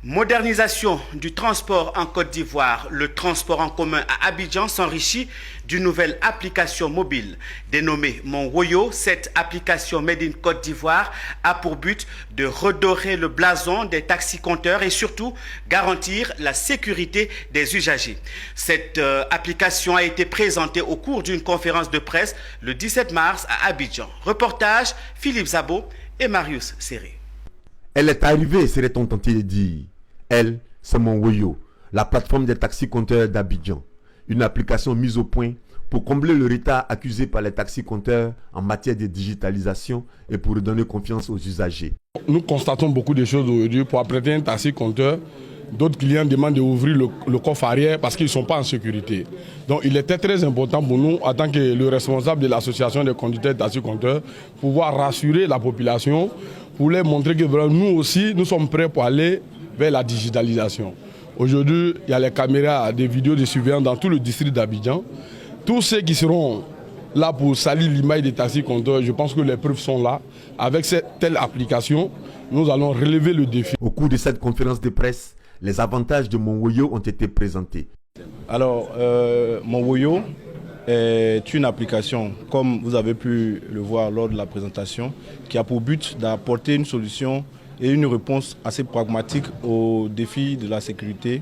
Modernisation du transport en Côte d'Ivoire. Le transport en commun à Abidjan s'enrichit d'une nouvelle application mobile dénommée Mon Woyo. Cette application Made in Côte d'Ivoire a pour but de redorer le blason des taxis-compteurs et surtout garantir la sécurité des usagers. Cette application a été présentée au cours d'une conférence de presse le 17 mars à Abidjan. Reportage Philippe Zabo et Marius Serré. Elle est arrivée, serait-on tenté de dire. Elle, c'est Mon Woyo, la plateforme des taxis-compteurs d'Abidjan. Une application mise au point pour combler le retard accusé par les taxis-compteurs en matière de digitalisation et pour redonner confiance aux usagers. Nous constatons beaucoup de choses aujourd'hui. Pour apprêter un taxi-compteur, d'autres clients demandent d'ouvrir le coffre arrière parce qu'ils ne sont pas en sécurité. Donc il était très important pour nous, en tant que le responsable de l'association des conducteurs de taxi-compteurs, pouvoir rassurer la population, pour leur montrer que nous aussi, nous sommes prêts pour aller vers la digitalisation. Aujourd'hui, il y a les caméras, des vidéos de surveillance dans tout le district d'Abidjan. Tous ceux qui seront là pour salir l'image des taxis-compteurs, je pense que les preuves sont là. Avec cette telle application, nous allons relever le défi. Au cours de cette conférence de presse, les avantages de Mon Woyo ont été présentés. Alors, Mon Woyo est une application, comme vous avez pu le voir lors de la présentation, qui a pour but d'apporter une solution et une réponse assez pragmatique aux défis de la sécurité.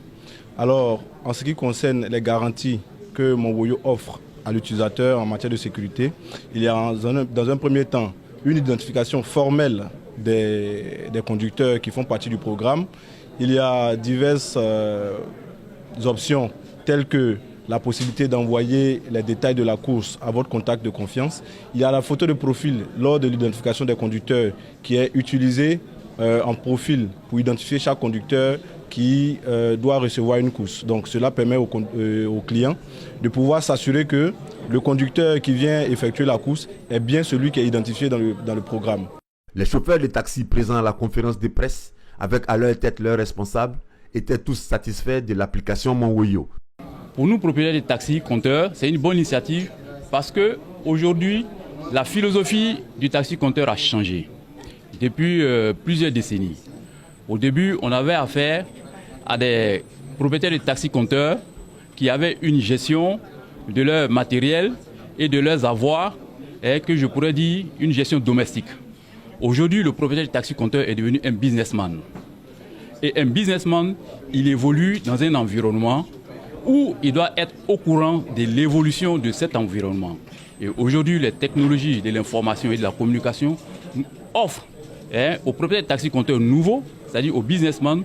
Alors, en ce qui concerne les garanties que Mon Woyo offre à l'utilisateur en matière de sécurité, il y a dans un premier temps une identification formelle des conducteurs qui font partie du programme. Il y a diverses options telles que la possibilité d'envoyer les détails de la course à votre contact de confiance. Il y a la photo de profil lors de l'identification des conducteurs qui est utilisée en profil pour identifier chaque conducteur qui doit recevoir une course. Donc cela permet aux clients de pouvoir s'assurer que le conducteur qui vient effectuer la course est bien celui qui est identifié dans le programme. Les chauffeurs de taxi présents à la conférence de presse, avec à leur tête leurs responsables, étaient tous satisfaits de l'application Mon Woyo. Pour nous, propriétaires de taxi-compteurs, c'est une bonne initiative parce qu'aujourd'hui, la philosophie du taxi-compteur a changé depuis plusieurs décennies. Au début, on avait affaire à des propriétaires de taxi-compteurs qui avaient une gestion de leur matériel et de leurs avoirs, et que je pourrais dire une gestion domestique. Aujourd'hui, le propriétaire de taxi-compteur est devenu un businessman. Et un businessman, il évolue dans un environnement où il doit être au courant de l'évolution de cet environnement. Et aujourd'hui, les technologies de l'information et de la communication offrent aux propriétaires de taxi-compteurs nouveaux, c'est-à-dire aux businessmen,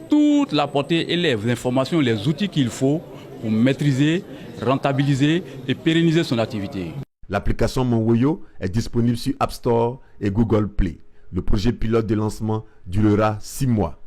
toute la portée et les informations, les outils qu'il faut pour maîtriser, rentabiliser et pérenniser son activité. L'application Mon Woyo est disponible sur App Store et Google Play. Le projet pilote de lancement durera 6 mois.